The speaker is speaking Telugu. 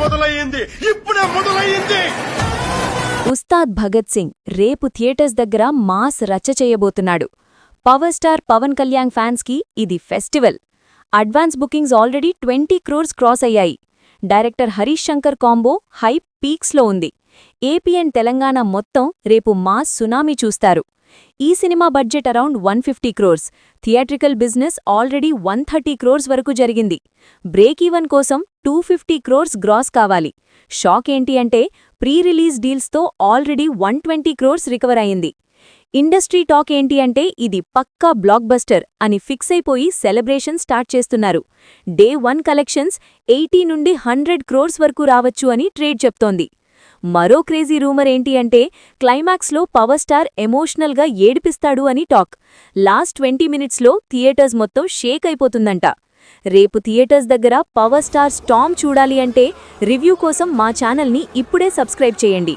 మొదలయ్యింది. ఉస్తాద్ భగత్ సింగ్ రేపు థియేటర్స్ దగ్గర మాస్ రచ్చ చేయబోతున్నాడు. పవర్ స్టార్ పవన్ కళ్యాణ్ ఫ్యాన్స్కి ఇది festival. Advance bookings already 20 crores cross అయ్యాయి. Director Harish Shankar combo hype పీక్స్లో ఉంది. ఏపీ అండ్ తెలంగాణ మొత్తం రేపు మాస్ సునామీ చూస్తారు. ఈ cinema budget around 150 crores. Theatrical business already 130 crores వరకు జరిగింది. బ్రేక్ ఈవెన్ కోసం 250 crores గ్రాస్ కావాలి. షాక్ ఏంటి అంటే ప్రీ రిలీజ్ డీల్స్తో ఆల్రెడీ 120 crores రికవర్ అయింది. ఇండస్ట్రీ టాక్ ఏంటి అంటే ఇది పక్కా బ్లాక్ బస్టర్ అని ఫిక్స్ అయిపోయి సెలబ్రేషన్ స్టార్ట్ చేస్తున్నారు. డే 1 కలెక్షన్స్ 80 నుండి 100 crores వరకు రావచ్చు అని ట్రేడ్ చెప్తోంది. మరో క్రేజీ రూమర్ ఏంటి అంటే క్లైమాక్స్లో పవర్ స్టార్ ఎమోషనల్గా ఏడిపిస్తాడు అని టాక్. లాస్ట్ 20 minutesలో థియేటర్స్ మొత్తం షేక్ అయిపోతుందంట. రేపు థియేటర్స్ దగ్గర పవర్ స్టార్ స్టార్మ్ చూడాలి అంటే రివ్యూ కోసం మా ఛానల్ని ఇప్పుడే సబ్స్క్రైబ్ చేయండి.